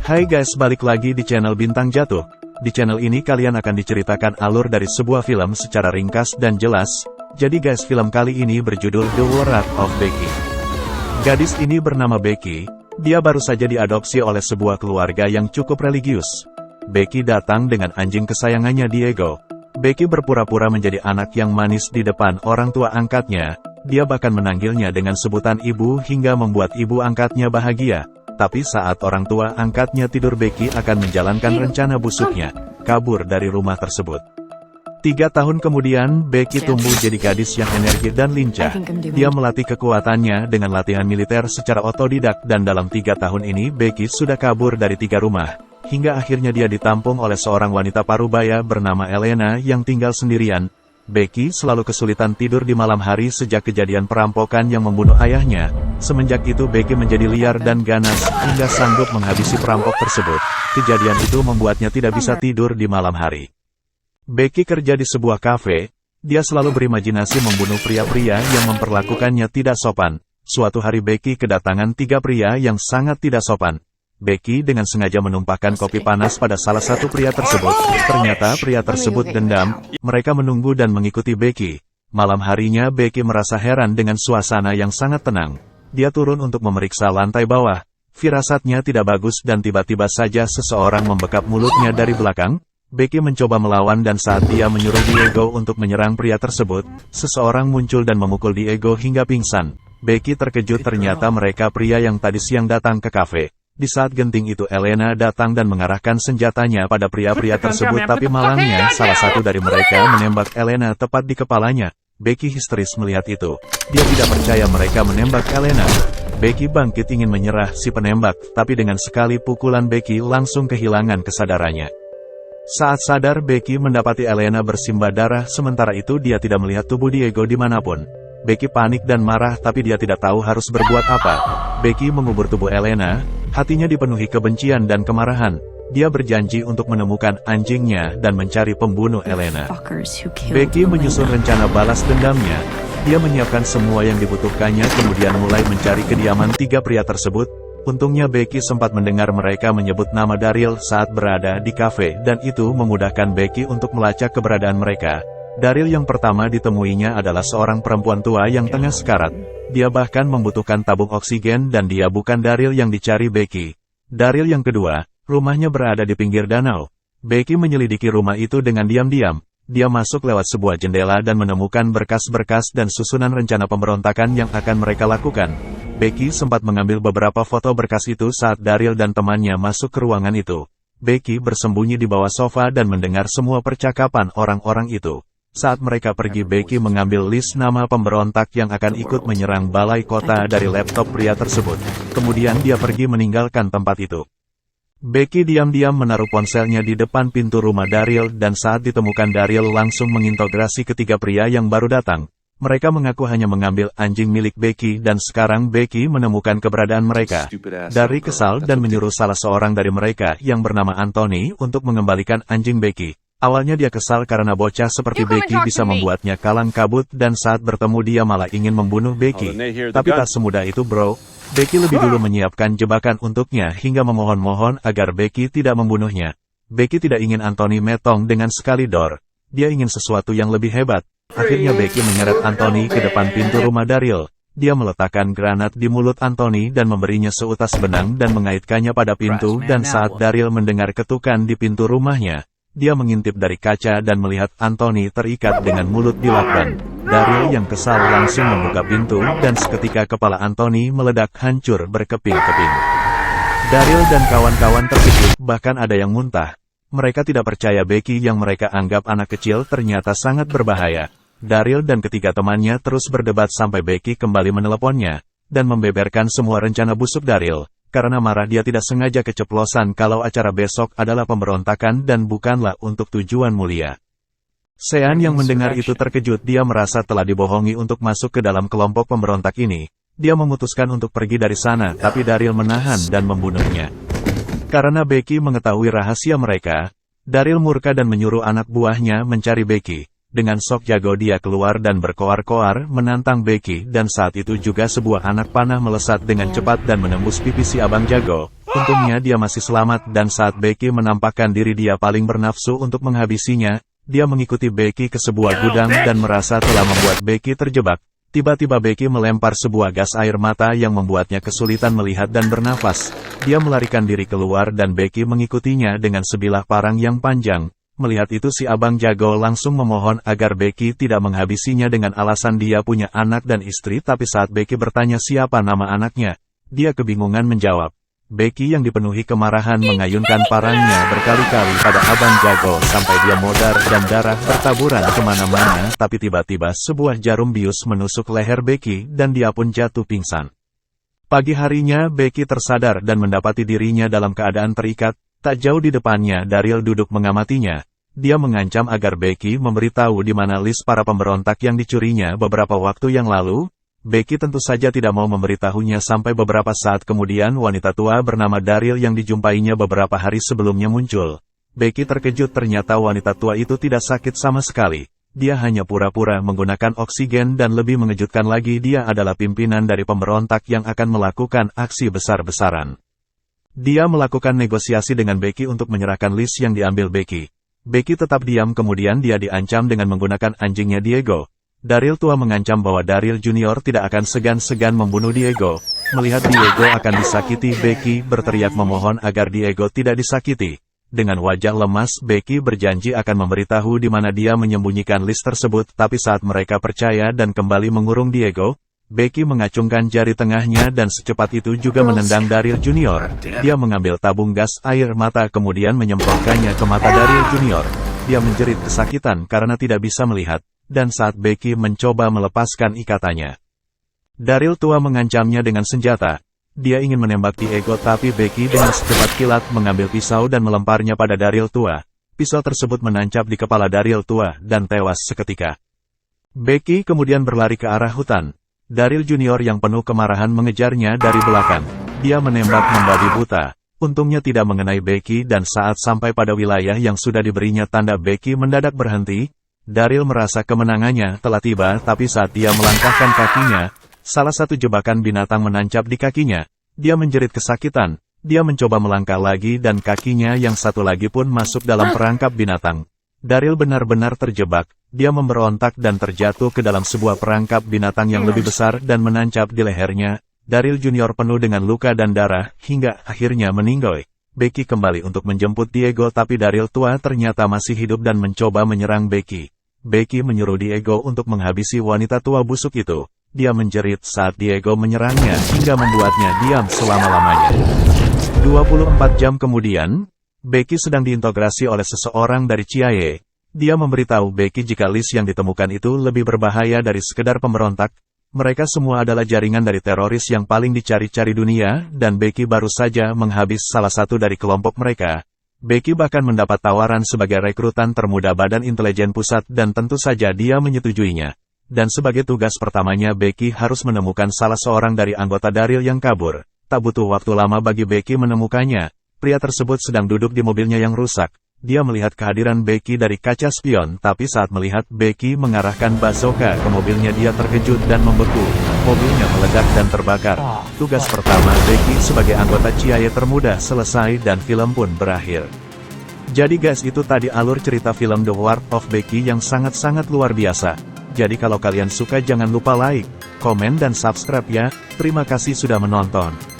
Hai guys, balik lagi di channel Bintang Jatuh. Di channel ini kalian akan diceritakan alur dari sebuah film secara ringkas dan jelas. Jadi guys, film kali ini berjudul The Wrath of Becky. Gadis ini bernama Becky. Dia baru saja diadopsi oleh sebuah keluarga yang cukup religius. Becky datang dengan anjing kesayangannya Diego. Becky berpura-pura menjadi anak yang manis di depan orang tua angkatnya. Dia bahkan menanggilnya dengan sebutan ibu hingga membuat ibu angkatnya bahagia. Tapi saat orang tua angkatnya tidur, Becky akan menjalankan rencana busuknya, kabur dari rumah tersebut. 3 tahun kemudian, Becky tumbuh jadi gadis yang energik dan lincah. Dia melatih kekuatannya dengan latihan militer secara otodidak dan dalam 3 tahun ini Becky sudah kabur dari 3 rumah. Hingga akhirnya dia ditampung oleh seorang wanita parubaya bernama Elena yang tinggal sendirian. Becky selalu kesulitan tidur di malam hari sejak kejadian perampokan yang membunuh ayahnya. Semenjak itu Becky menjadi liar dan ganas, hingga sanggup menghabisi perampok tersebut. Kejadian itu membuatnya tidak bisa tidur di malam hari. Becky kerja di sebuah kafe. Dia selalu berimajinasi membunuh pria-pria yang memperlakukannya tidak sopan. Suatu hari Becky kedatangan 3 pria yang sangat tidak sopan. Becky dengan sengaja menumpahkan kopi panas pada salah satu pria tersebut. Ternyata pria tersebut dendam. Mereka menunggu dan mengikuti Becky. Malam harinya Becky merasa heran dengan suasana yang sangat tenang. Dia turun untuk memeriksa lantai bawah. Firasatnya tidak bagus dan tiba-tiba saja seseorang membekap mulutnya dari belakang. Becky mencoba melawan dan saat dia menyuruh Diego untuk menyerang pria tersebut, seseorang muncul dan memukul Diego hingga pingsan. Becky terkejut, ternyata mereka pria yang tadi siang datang ke kafe. Di saat genting itu Elena datang dan mengarahkan senjatanya pada pria-pria tersebut, tapi malangnya salah satu dari mereka menembak Elena tepat di kepalanya. Becky histeris melihat itu. Dia tidak percaya mereka menembak Elena. Becky bangkit ingin menyerah si penembak, tapi dengan sekali pukulan Becky langsung kehilangan kesadarannya. Saat sadar Becky mendapati Elena bersimbah darah, sementara itu dia tidak melihat tubuh Diego dimanapun. Becky panik dan marah, tapi dia tidak tahu harus berbuat apa. Becky mengubur tubuh Elena, hatinya dipenuhi kebencian dan kemarahan. Dia berjanji untuk menemukan anjingnya dan mencari pembunuh Elena. Becky menyusun rencana balas dendamnya. Dia menyiapkan semua yang dibutuhkannya, kemudian mulai mencari kediaman 3 pria tersebut. Untungnya Becky sempat mendengar mereka menyebut nama Daryl saat berada di kafe, dan itu memudahkan Becky untuk melacak keberadaan mereka. Daryl yang pertama ditemuinya adalah seorang perempuan tua yang tengah sekarat. Dia bahkan membutuhkan tabung oksigen dan dia bukan Daryl yang dicari Becky. Daryl yang kedua, rumahnya berada di pinggir danau. Becky menyelidiki rumah itu dengan diam-diam. Dia masuk lewat sebuah jendela dan menemukan berkas-berkas dan susunan rencana pemberontakan yang akan mereka lakukan. Becky sempat mengambil beberapa foto berkas itu saat Daryl dan temannya masuk ke ruangan itu. Becky bersembunyi di bawah sofa dan mendengar semua percakapan orang-orang itu. Saat mereka pergi, Becky mengambil list nama pemberontak yang akan ikut menyerang balai kota dari laptop pria tersebut. Kemudian dia pergi meninggalkan tempat itu. Becky diam-diam menaruh ponselnya di depan pintu rumah Daryl dan saat ditemukan Daryl langsung mengintegrasi ketiga pria yang baru datang. Mereka mengaku hanya mengambil anjing milik Becky dan sekarang Becky menemukan keberadaan mereka. Dari kesal dan menyuruh salah seorang dari mereka yang bernama Anthony untuk mengembalikan anjing Becky. Awalnya dia kesal karena bocah seperti Becky bisa membuatnya kalang kabut dan saat bertemu dia malah ingin membunuh Becky. Tapi tak semudah itu bro. Becky lebih dulu menyiapkan jebakan untuknya hingga memohon-mohon agar Becky tidak membunuhnya. Becky tidak ingin Anthony metong dengan sekali dor. Dia ingin sesuatu yang lebih hebat. Akhirnya Becky menyeret Anthony ke depan pintu rumah Daryl. Dia meletakkan granat di mulut Anthony dan memberinya seutas benang dan mengaitkannya pada pintu, dan saat Daryl mendengar ketukan di pintu rumahnya, dia mengintip dari kaca dan melihat Anthony terikat dengan mulut dilakban. Daryl yang kesal langsung membuka pintu dan seketika kepala Anthony meledak hancur berkeping-keping. Daryl dan kawan-kawan terkejut, bahkan ada yang muntah. Mereka tidak percaya Becky yang mereka anggap anak kecil ternyata sangat berbahaya. Daryl dan ketiga temannya terus berdebat sampai Becky kembali meneleponnya dan membeberkan semua rencana busuk Daryl. Karena marah dia tidak sengaja keceplosan kalau acara besok adalah pemberontakan dan bukanlah untuk tujuan mulia. Sean yang mendengar itu terkejut, dia merasa telah dibohongi untuk masuk ke dalam kelompok pemberontak ini. Dia memutuskan untuk pergi dari sana, tapi Daryl menahan dan membunuhnya. Karena Becky mengetahui rahasia mereka, Daryl murka dan menyuruh anak buahnya mencari Becky. Dengan sok jago dia keluar dan berkoar-koar menantang Becky, dan saat itu juga sebuah anak panah melesat dengan cepat dan menembus pipi si abang jago. Untungnya dia masih selamat dan saat Becky menampakkan diri dia paling bernafsu untuk menghabisinya, dia mengikuti Becky ke sebuah gudang dan merasa telah membuat Becky terjebak. Tiba-tiba Becky melempar sebuah gas air mata yang membuatnya kesulitan melihat dan bernafas. Dia melarikan diri keluar dan Becky mengikutinya dengan sebilah parang yang panjang. Melihat itu si abang jago langsung memohon agar Becky tidak menghabisinya dengan alasan dia punya anak dan istri, tapi saat Becky bertanya siapa nama anaknya, dia kebingungan menjawab. Becky yang dipenuhi kemarahan mengayunkan parangnya berkali-kali pada abang jago sampai dia modar dan darah bertaburan kemana-mana, tapi tiba-tiba sebuah jarum bius menusuk leher Becky dan dia pun jatuh pingsan. Pagi harinya Becky tersadar dan mendapati dirinya dalam keadaan terikat. Tak jauh di depannya Daryl duduk mengamatinya. Dia mengancam agar Becky memberitahu di mana list para pemberontak yang dicurinya beberapa waktu yang lalu. Becky tentu saja tidak mau memberitahunya sampai beberapa saat kemudian wanita tua bernama Daryl yang dijumpainya beberapa hari sebelumnya muncul. Becky terkejut ternyata wanita tua itu tidak sakit sama sekali. Dia hanya pura-pura menggunakan oksigen dan lebih mengejutkan lagi dia adalah pimpinan dari pemberontak yang akan melakukan aksi besar-besaran. Dia melakukan negosiasi dengan Becky untuk menyerahkan list yang diambil Becky. Becky tetap diam kemudian dia diancam dengan menggunakan anjingnya Diego. Daryl tua mengancam bahwa Daryl Junior tidak akan segan-segan membunuh Diego. Melihat Diego akan disakiti, Becky berteriak memohon agar Diego tidak disakiti. Dengan wajah lemas, Becky berjanji akan memberitahu di mana dia menyembunyikan list tersebut, tapi saat mereka percaya dan kembali mengurung Diego, Becky mengacungkan jari tengahnya dan secepat itu juga menendang Daryl Junior. Dia mengambil tabung gas air mata kemudian menyemprotkannya ke mata Daryl Junior. Dia menjerit kesakitan karena tidak bisa melihat. Dan saat Becky mencoba melepaskan ikatannya, Daryl tua mengancamnya dengan senjata. Dia ingin menembak Diego tapi Becky dengan secepat kilat mengambil pisau dan melemparnya pada Daryl tua. Pisau tersebut menancap di kepala Daryl tua dan tewas seketika. Becky kemudian berlari ke arah hutan. Daryl Junior yang penuh kemarahan mengejarnya dari belakang. Dia menembak membabi buta. Untungnya tidak mengenai Becky dan saat sampai pada wilayah yang sudah diberinya tanda Becky mendadak berhenti. Daryl merasa kemenangannya telah tiba tapi saat dia melangkahkan kakinya, salah satu jebakan binatang menancap di kakinya. Dia menjerit kesakitan. Dia mencoba melangkah lagi dan kakinya yang satu lagi pun masuk dalam perangkap binatang. Daryl benar-benar terjebak. Dia memberontak dan terjatuh ke dalam sebuah perangkap binatang yang lebih besar dan menancap di lehernya. Daryl Junior penuh dengan luka dan darah, hingga akhirnya meninggoy. Becky kembali untuk menjemput Diego tapi Daryl tua ternyata masih hidup dan mencoba menyerang Becky. Becky menyuruh Diego untuk menghabisi wanita tua busuk itu. Dia menjerit saat Diego menyerangnya hingga membuatnya diam selama-lamanya. 24 jam kemudian, Becky sedang diintegrasi oleh seseorang dari CIA. Dia memberitahu Becky jika list yang ditemukan itu lebih berbahaya dari sekedar pemberontak. Mereka semua adalah jaringan dari teroris yang paling dicari-cari dunia, dan Becky baru saja menghabis salah satu dari kelompok mereka. Becky bahkan mendapat tawaran sebagai rekrutan termuda Badan Intelijen Pusat dan tentu saja dia menyetujuinya. Dan sebagai tugas pertamanya Becky harus menemukan salah seorang dari anggota Daryl yang kabur. Tak butuh waktu lama bagi Becky menemukannya. Pria tersebut sedang duduk di mobilnya yang rusak. Dia melihat kehadiran Becky dari kaca spion, tapi saat melihat Becky mengarahkan bazooka ke mobilnya dia terkejut dan membeku. Mobilnya meledak dan terbakar. Tugas pertama Becky sebagai anggota CIA termuda selesai dan film pun berakhir. Jadi guys, itu tadi alur cerita film The War of Becky yang sangat-sangat luar biasa. Jadi kalau kalian suka jangan lupa like, komen dan subscribe ya. Terima kasih sudah menonton.